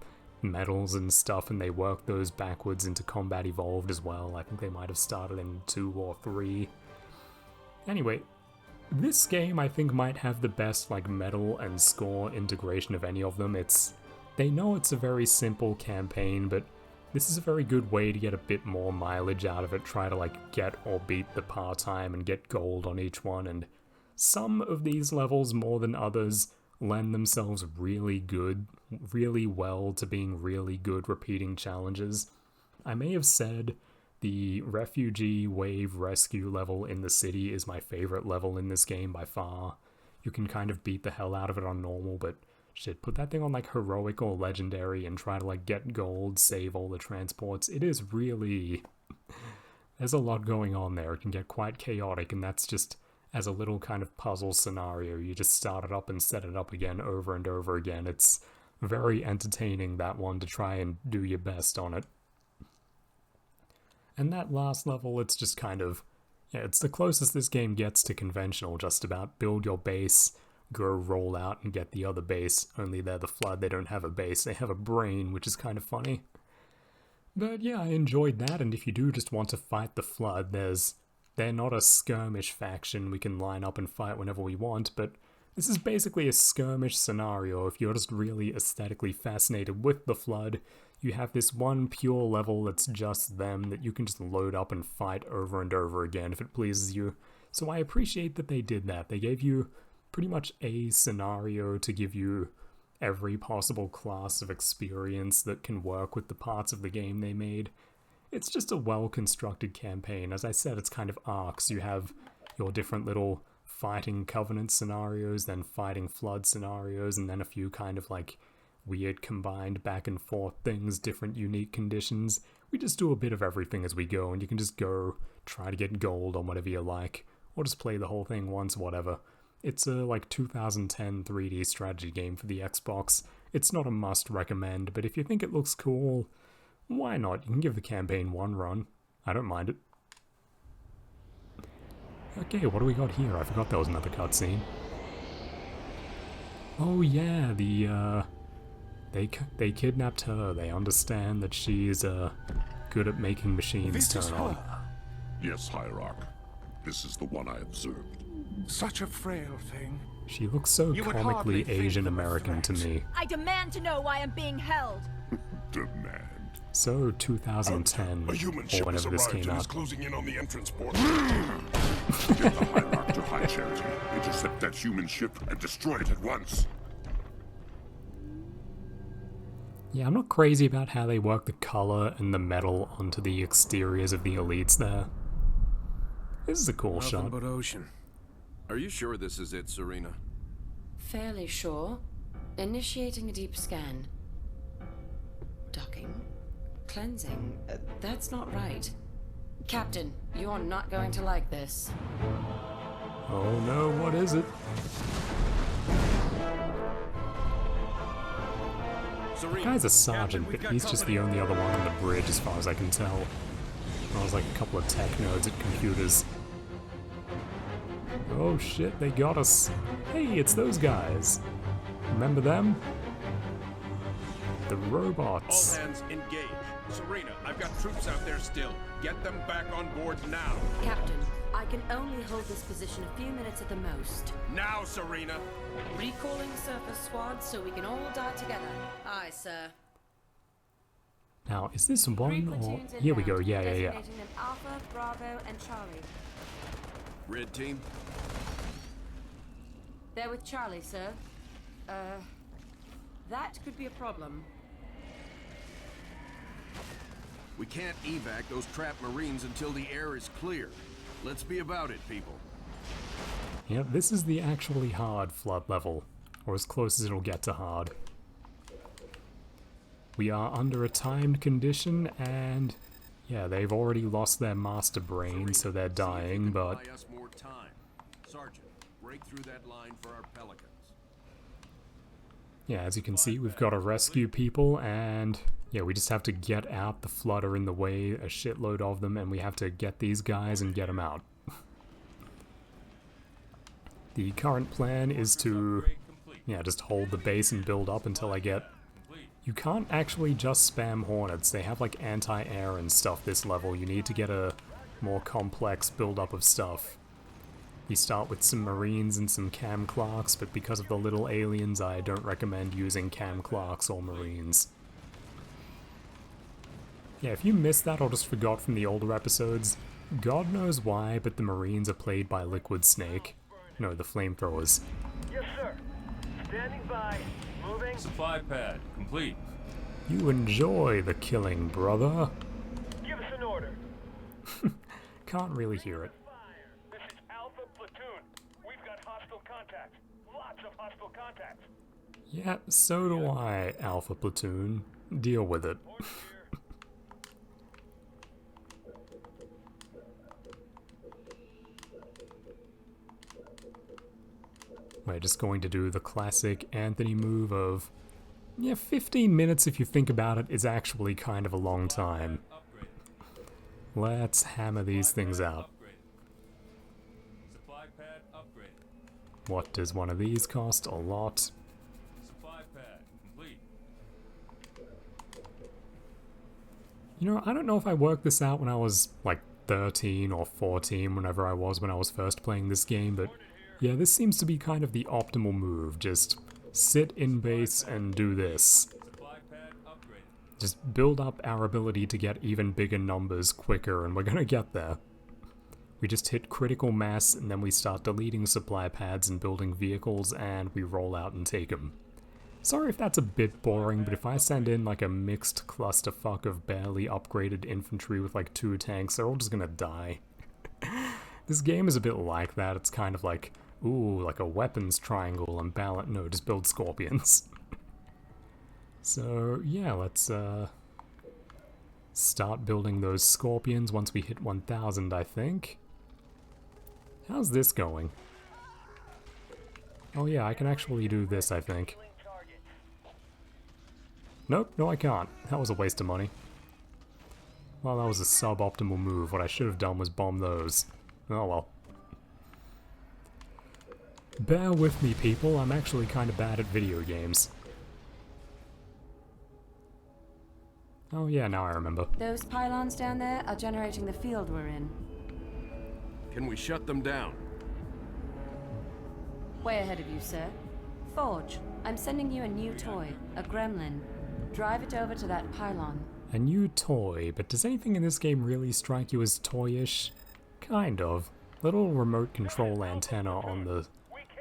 medals and stuff, and they worked those backwards into Combat Evolved as well. I think they might have started in 2 or 3. Anyway, this game I think might have the best medal and score integration of any of them. They know it's a very simple campaign, but this is a very good way to get a bit more mileage out of it, try to get or beat the part-time and get gold on each one, and some of these levels more than others lend themselves really well to being really good repeating challenges. I may have said the refugee wave rescue level in the city is my favorite level in this game by far. You can kind of beat the hell out of it on normal, but shit, put that thing on heroic or legendary and try to get gold, save all the transports. It is really... there's a lot going on there. It can get quite chaotic, and that's just as a little kind of puzzle scenario. You just start it up and set it up again over and over again. It's very entertaining, that one, to try and do your best on it. And that last level, it's just kind of... it's the closest this game gets to conventional, just about. Build your base, go roll out and get the other base. Only they're the Flood, they don't have a base, they have a brain, which is kind of funny. But yeah, I enjoyed that, and if you do just want to fight the Flood, they're not a skirmish faction we can line up and fight whenever we want, but this is basically a skirmish scenario. If you're just really aesthetically fascinated with the Flood, you have this one pure level that's just them that you can just load up and fight over and over again if it pleases you. So I appreciate that they did that. They gave you pretty much a scenario to give you every possible class of experience that can work with the parts of the game they made. It's just a well-constructed campaign. As I said, it's kind of arcs. You have your different little fighting Covenant scenarios, then fighting Flood scenarios, and then a few kind of weird combined back and forth things, different unique conditions. We just do a bit of everything as we go, and you can just go try to get gold on whatever you like, or just play the whole thing once, whatever. It's a 2010 3D strategy game for the Xbox. It's not a must recommend, but if you think it looks cool, why not? You can give the campaign one run. I don't mind it. Okay, what do we got here? I forgot there was another cutscene. Oh yeah, they kidnapped her. They understand that she's good at making machines turn on. Yes, Hierarch. This is the one I observed. Such a frail thing. She looks so You would hardly comically think Asian them a American to threat. me. I demand to know why I'm being held. Demand. So 2010, A human or ship has whenever this arrived came and is out. closing in on the entrance port. Get the Hierarch to High Charity. Intercept that human ship and destroy it at once. Yeah, I'm not crazy about how they work the color and the metal onto the exteriors of the elites there. This is a cool Nothing shot. but ocean. Are you sure this is it, Serena? Fairly sure. Initiating a deep scan. Docking. Cleansing. That's not right. Captain, you're not going to like this. Oh no, what is it? The guy's a sergeant, but he's just the only other one on the bridge as far as I can tell. I was a couple of tech nerds at computers. Oh shit, they got us. Hey, it's those guys. Remember them? The All robots. hands engage. Serena, I've got troops out there still. Get them back on board now. Captain, I can only hold this position a few minutes at the most. Now, Serena! Recalling surface squad so we can all die together. Aye, sir. Now, is this 3 one or... platoons Here we go, inbound, yeah. designating them Alpha, Bravo, and Charlie. Red team, They're with Charlie, sir. That could be a problem. we can't evac those trapped Marines until the air is clear. Let's be about it, people. Yeah, this is the actually hard flood level, or as close as it'll get to hard. We are under a timed condition, and yeah, they've already lost their master brain, so they're dying, but Buy us more time. Sergeant, break through that line for our Pelicans. yeah, as you can see, we've got to rescue people, and yeah, we just have to get out. The flood are in the way, a shitload of them, and we have to get these guys and get them out. The current plan is to, yeah, just hold the base and build up until I get... You can't actually just spam Hornets, they have like anti-air and stuff this level. You need to get a more complex build-up of stuff. You start with some Marines and some Cam Clarks, but because of the little aliens, I don't recommend using Cam Clarks or Marines. Yeah, if you missed that or just forgot from the older episodes, God knows why, but the Marines are played by Liquid Snake. No, the flamethrowers. Yes, sir. Standing by. Moving. Supply pad complete. You enjoy the killing, brother. Give us an order. Can't really hear it. This is Alpha Platoon. We've got hostile contacts. Lots of hostile contacts. Yeah, so do I, Alpha Platoon. Deal with it. We're just going to do the classic Anthony move of... Yeah, 15 minutes if you think about it is actually kind of a long time. Let's hammer these things out. Supply pad upgrade. What does one of these cost? A lot. Supply pad complete. You know, I don't know if I worked this out when I was like 13 or 14, whenever I was when I was first playing this game, but yeah, this seems to be kind of the optimal move. Just sit in base and do this. Supply pad upgrade. Just build up our ability to get even bigger numbers quicker, and we're gonna get there. We just hit critical mass, and then we start deleting supply pads and building vehicles, and we roll out and take them. Sorry if that's a bit boring, but if I send in like a mixed clusterfuck of barely upgraded infantry with like 2 tanks, they're all just gonna die. This game is a bit like that. It's kind of like, ooh, like a weapons triangle and balance. No, just build scorpions. So, yeah, let's start building those scorpions once we hit 1,000, I think. How's this going? Oh yeah, I can actually do this, I think. Nope, no I can't. That was a waste of money. Well, that was a suboptimal move. What I should have done was bomb those. Oh well. Bear with me, people. I'm actually kind of bad at video games. Oh yeah, now I remember. Those pylons down there are generating the field we're in. Can we shut them down? Way ahead of you, sir. Forge, I'm sending you a new toy, a gremlin. Drive it over to that pylon. A new toy, but does anything in this game really strike you as toyish? Kind of. Little remote control antenna on the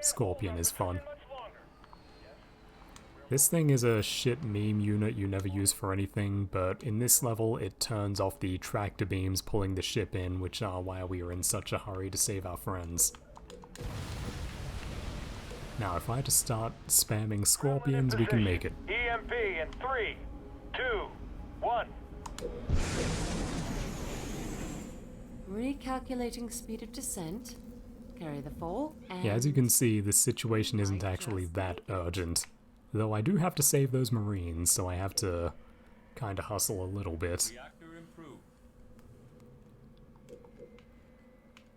Scorpion is fun. This thing is a shit meme unit you never use for anything, but in this level it turns off the tractor beams pulling the ship in, which are why we are in such a hurry to save our friends. Now if I had to start spamming scorpions, we can make it. EMP in 3, 2, 1. Recalculating speed of descent. Carry the fall, and... Yeah, as you can see, this situation isn't actually that urgent. Though I do have to save those Marines, so I have to kinda hustle a little bit. Reactor improved.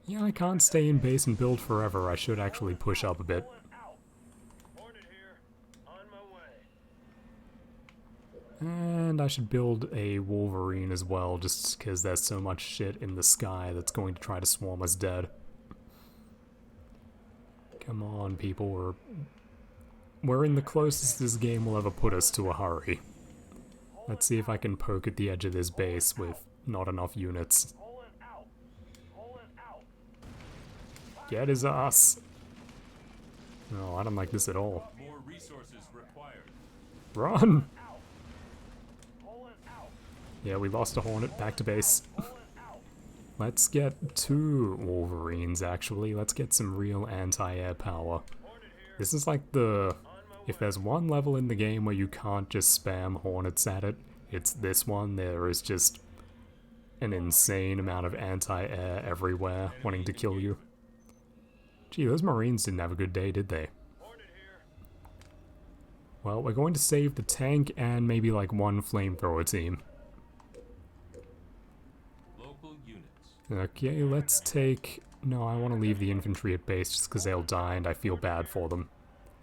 Yeah, I can't stay in base and build forever. I should actually push up a bit. Hornet here. On my way. And I should build a Wolverine as well, just because there's so much shit in the sky that's going to try to swarm us dead. Come on, people, we're in the closest this game will ever put us to a hurry. Let's see if I can poke at the edge of this base with not enough units. Get his ass! No, I don't like this at all. More resources required. Run! Yeah, we lost a Hornet. Back to base. Let's get 2 Wolverines, actually. Let's get some real anti-air power. This is like the... If there's one level in the game where you can't just spam Hornets at it, it's this one. There is just an insane amount of anti-air everywhere wanting to kill you. Gee, those Marines didn't have a good day, did they? Well, we're going to save the tank and maybe like 1 flamethrower team. Local units. Okay, let's take... No, I want to leave the infantry at base just because they'll die and I feel bad for them.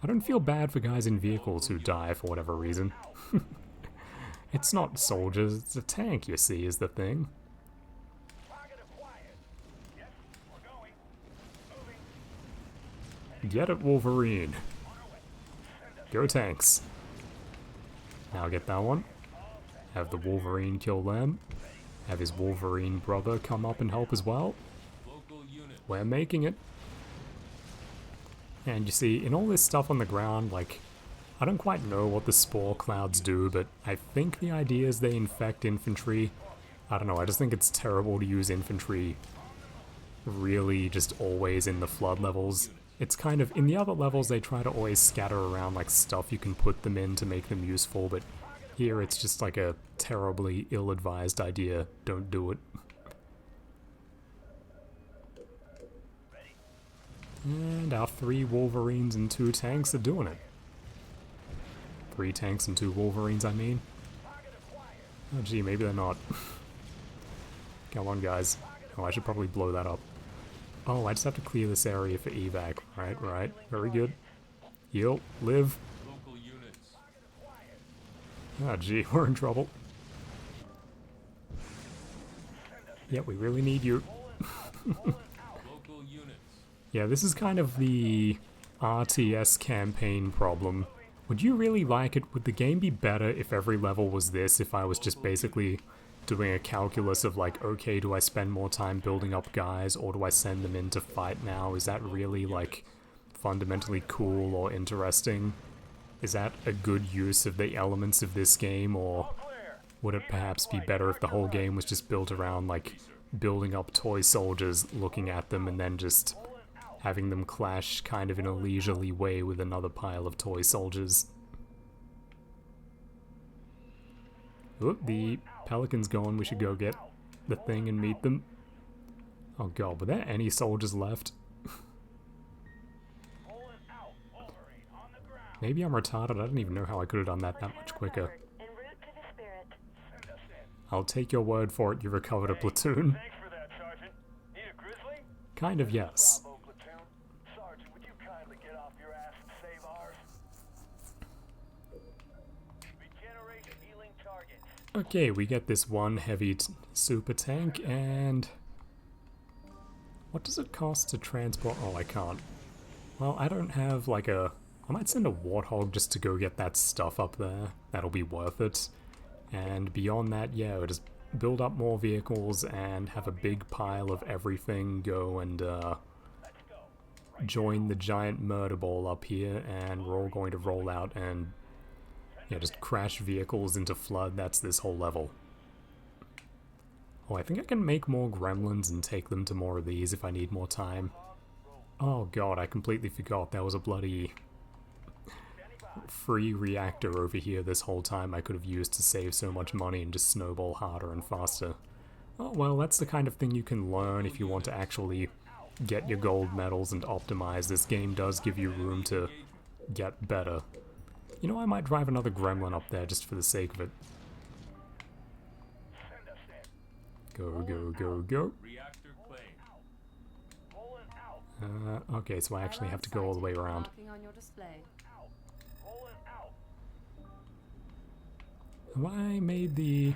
I don't feel bad for guys in vehicles who die for whatever reason. It's not soldiers, it's a tank, you see, is the thing. Get it, Wolverine. Go tanks. Now get that one. Have the Wolverine kill them. Have his Wolverine brother come up and help as well. We're making it. And you see, in all this stuff on the ground, like, I don't quite know what the spore clouds do, but I think the idea is they infect infantry. I don't know, I just think it's terrible to use infantry really just always in the flood levels. It's kind of, in the other levels they try to always scatter around like stuff you can put them in to make them useful, but here it's just like a terribly ill-advised idea. Don't do it. And our 3 Wolverines and 2 tanks are doing it. 3 tanks and 2 Wolverines, I mean. Oh gee, maybe they're not. Come on, guys. Oh, I should probably blow that up. Oh, I just have to clear this area for evac. Right. Very good. Heal. Live. Local units. Ah, gee, we're in trouble. Yeah, we really need you. Local units. Yeah, this is kind of the RTS campaign problem. Would you really like it? Would the game be better if every level was this, if I was just basically doing a calculus of like, okay, do I spend more time building up guys, or do I send them in to fight now? Is that really like fundamentally cool or interesting? Is that a good use of the elements of this game, or would it perhaps be better if the whole game was just built around like building up toy soldiers, looking at them, and then just having them clash kind of in a leisurely way with another pile of toy soldiers? Oop, the Pelican's gone. We should go get the thing and meet them. Oh god, were there any soldiers left? Maybe I'm retarded. I don't even know how I could have done that much quicker. I'll take your word for it. You recovered a platoon. Thanks for that, Sergeant. Need a grizzly? Kind of, yes. Bravo platoon. Sergeant, would you kindly get off your ass and save ours? Regeneration healing targets. Okay, we get this one heavy super tank, and... what does it cost to transport? Oh, I can't. Well, I don't have, like, a... I might send a Warthog just to go get that stuff up there. That'll be worth it. And beyond that, yeah, we'll just build up more vehicles and have a big pile of everything go and, join the giant murder ball up here, and we're all going to roll out and... yeah, just crash vehicles into flood. That's this whole level. Oh, I think I can make more gremlins and take them to more of these if I need more time. Oh god, I completely forgot there was a bloody free reactor over here this whole time I could have used to save so much money and just snowball harder and faster. Oh well, that's the kind of thing you can learn if you want to actually get your gold medals and optimize. This game does give you room to get better. You know, I might drive another gremlin up there just for the sake of it. Go, go, go, go. Reactor claimed. Okay, so I actually have to go all the way around. Marking on your display. Have I made the...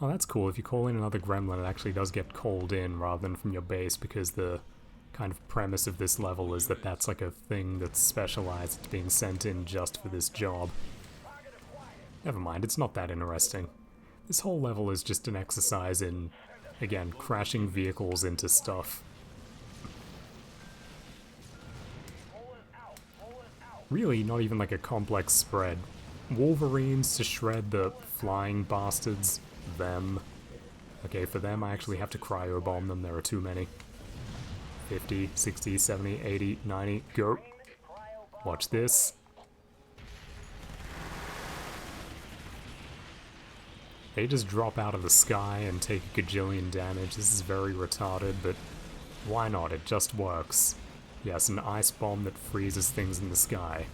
Oh, that's cool. If you call in another gremlin, it actually does get called in rather than from your base, because the kind of premise of this level is that that's like a thing that's specialized. It's being sent in just for this job. Never mind, it's not that interesting. This whole level is just an exercise in, again, crashing vehicles into stuff. Really, not even like a complex spread. Wolverines to shred the flying bastards. Them. Okay, for them I actually have to cryo-bomb them, there are too many. 50, 60, 70, 80, 90, go. Watch this. They just drop out of the sky and take a gajillion damage. This is very retarded, but why not? It just works. Yes, an ice bomb that freezes things in the sky.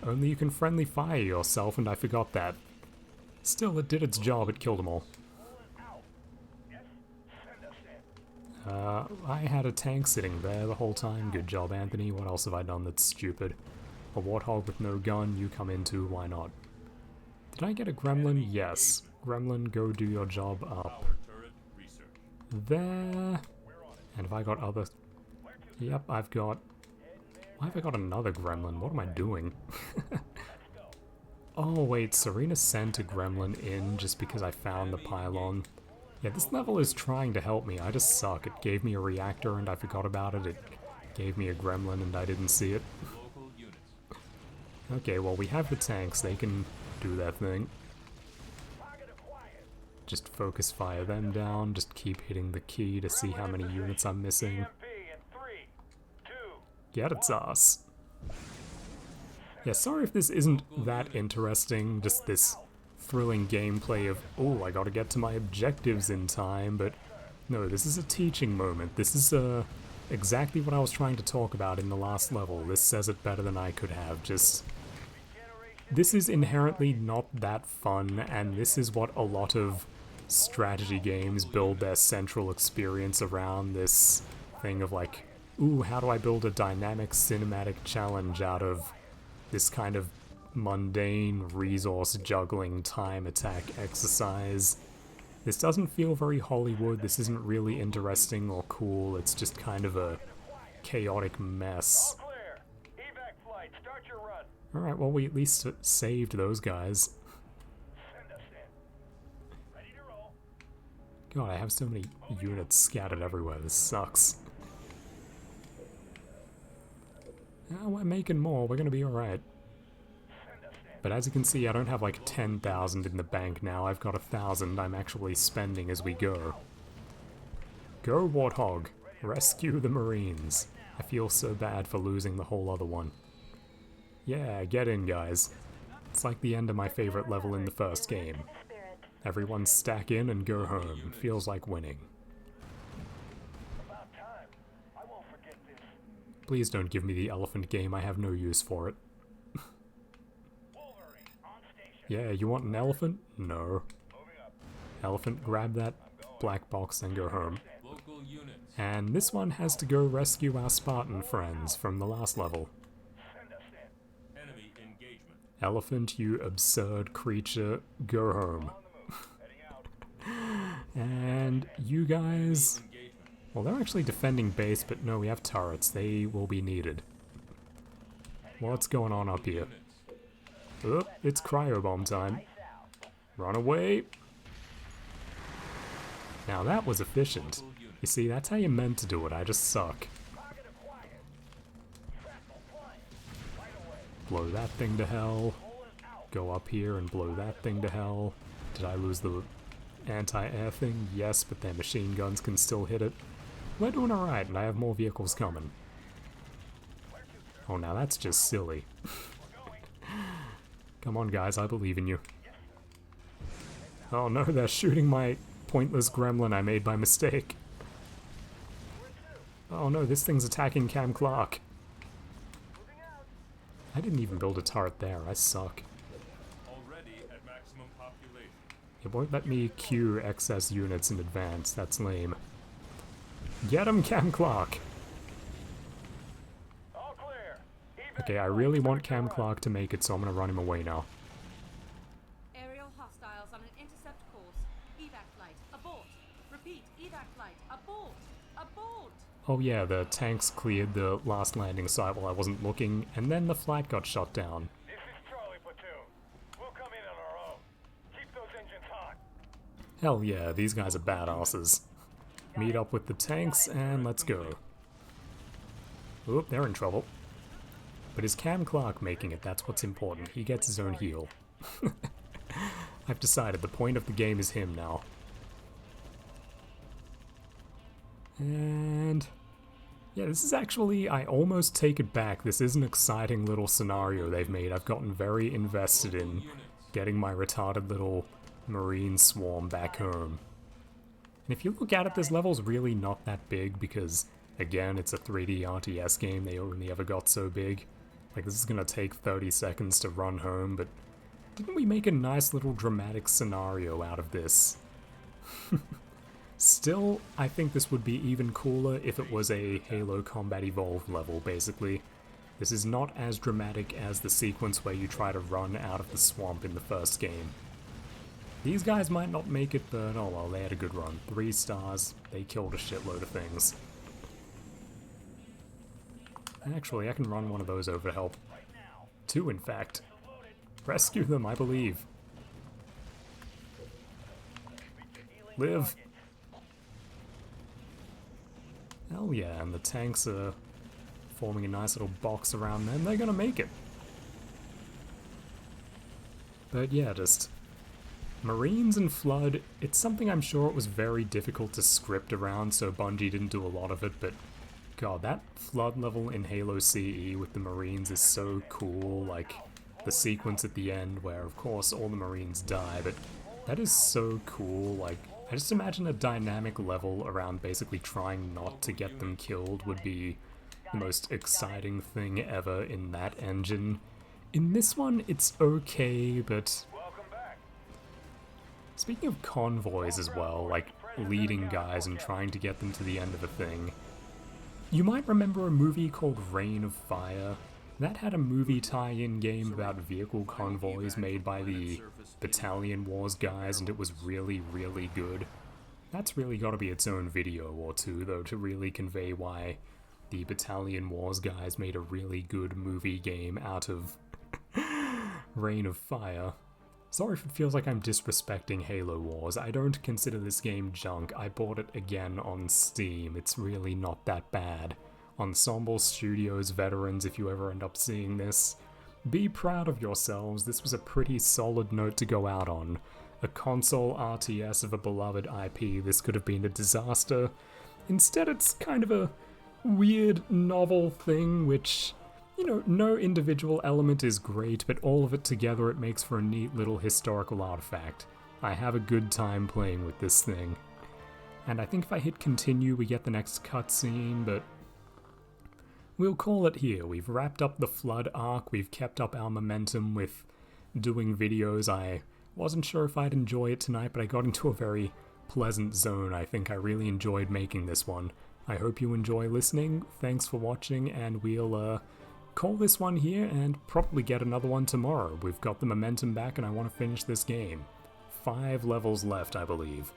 Only you can friendly fire yourself, and I forgot that. Still, it did its job, it killed them all. I had a tank sitting there the whole time. Good job, Anthony. What else have I done that's stupid? A warthog with no gun, you come into, why not? Did I get a gremlin? Yes. Gremlin, go do your job up. There. And have I got other... Yep, I've got... Why have I got another gremlin? What am I doing? Oh wait, Serena sent a gremlin in just because I found the pylon. Yeah, this level is trying to help me, I just suck. It gave me a reactor and I forgot about it. It gave me a gremlin and I didn't see it. Okay, well we have the tanks, they can do their thing. Just focus fire them down, just keep hitting the key to see how many units I'm missing. Get its ass. Yeah, sorry if this isn't that interesting, just this thrilling gameplay of, oh, I gotta get to my objectives in time, but no, this is a teaching moment. This is exactly what I was trying to talk about in the last level. This says it better than I could have, just... This is inherently not that fun, and this is what a lot of strategy games build their central experience around, this thing of like, ooh, how do I build a dynamic cinematic challenge out of this kind of mundane resource juggling time attack exercise. This doesn't feel very Hollywood, this isn't really interesting or cool, it's just kind of a chaotic mess. Alright, well we at least saved those guys. God, I have so many units scattered everywhere, this sucks. Oh, we're making more, we're gonna be alright. But as you can see, I don't have like 10,000 in the bank now, I've got 1,000 I'm actually spending as we go. Go, Warthog! Rescue the Marines! I feel so bad for losing the whole other one. Yeah, get in, guys. It's like the end of my favorite level in the first game. Everyone stack in and go home. Feels like winning. Please don't give me the elephant game, I have no use for it. Yeah, you want an elephant? No. Elephant, grab that black box and go home. And this one has to go rescue our Spartan friends from the last level. Elephant, you absurd creature, go home. And you guys... Well, they're actually defending base, but no, we have turrets. They will be needed. What's going on up here? Oh, it's cryo-bomb time. Run away! Now that was efficient. You see, that's how you meant to do it, I just suck. Blow that thing to hell. Go up here and blow that thing to hell. Did I lose the anti-air thing? Yes, but their machine guns can still hit it. We're doing alright, and I have more vehicles coming. Oh, now that's just silly. Come on, guys, I believe in you. Oh no, they're shooting my pointless gremlin I made by mistake. Oh no, this thing's attacking Cam Clark. I didn't even build a turret there, I suck. It won't let me queue excess units in advance, that's lame. Get him, Cam Clark! All clear. Okay, I really want Cam Clark to make it, so I'm gonna run him away now. Aerial hostiles on an intercept course. Evac flight, abort. Repeat, evac flight, abort. Abort. Oh yeah, the tanks cleared the last landing site while I wasn't looking, and then the flight got shut down. This is Charlie Platoon. We'll come in on our own. Keep those engines hot. Hell yeah, these guys are badasses. Meet up with the tanks, and let's go. Oop, they're in trouble. But is Cam Clark making it? That's what's important. He gets his own heal. I've decided the point of the game is him now. And yeah, this is actually, I almost take it back. This is an exciting little scenario they've made. I've gotten very invested in getting my retarded little marine swarm back home. And if you look at it, this level's really not that big because, again, it's a 3D RTS game. They only ever got so big. Like, this is gonna take 30 seconds to run home, but didn't we make a nice little dramatic scenario out of this? Still, I think this would be even cooler if it was a Halo Combat Evolved level, basically. This is not as dramatic as the sequence where you try to run out of the swamp in the first game. These guys might not make it, but oh well, they had a good run. 3 stars, they killed a shitload of things. Actually, I can run one of those over to help. 2, in fact. Rescue them, I believe. Live! Hell yeah, and the tanks are forming a nice little box around them. They're gonna make it. But yeah, just Marines and Flood, it's something I'm sure it was very difficult to script around, so Bungie didn't do a lot of it, but god, that Flood level in Halo CE with the Marines is so cool, like the sequence at the end where of course all the Marines die, but that is so cool. Like, I just imagine a dynamic level around basically trying not to get them killed would be the most exciting thing ever in that engine. In this one, it's okay, but speaking of convoys as well, like leading guys and trying to get them to the end of a thing, you might remember a movie called Reign of Fire. That had a movie tie-in game about vehicle convoys made by the Battalion Wars guys, and it was really, really good. That's really got to be its own video or two, though, to really convey why the Battalion Wars guys made a really good movie game out of Reign of Fire. Sorry if it feels like I'm disrespecting Halo Wars. I don't consider this game junk. I bought it again on Steam. It's really not that bad. Ensemble Studios veterans, if you ever end up seeing this, be proud of yourselves. This was a pretty solid note to go out on. A console RTS of a beloved IP. This could have been a disaster. Instead, it's kind of a weird, novel thing, which, you know, no individual element is great, but all of it together, it makes for a neat little historical artifact. I have a good time playing with this thing. And I think if I hit continue, we get the next cutscene, but we'll call it here. We've wrapped up the Flood arc, we've kept up our momentum with doing videos. I wasn't sure if I'd enjoy it tonight, but I got into a very pleasant zone. I think I really enjoyed making this one. I hope you enjoy listening. Thanks for watching, and we'll call this one here and probably get another one tomorrow. We've got the momentum back and I want to finish this game. 5 levels left, I believe.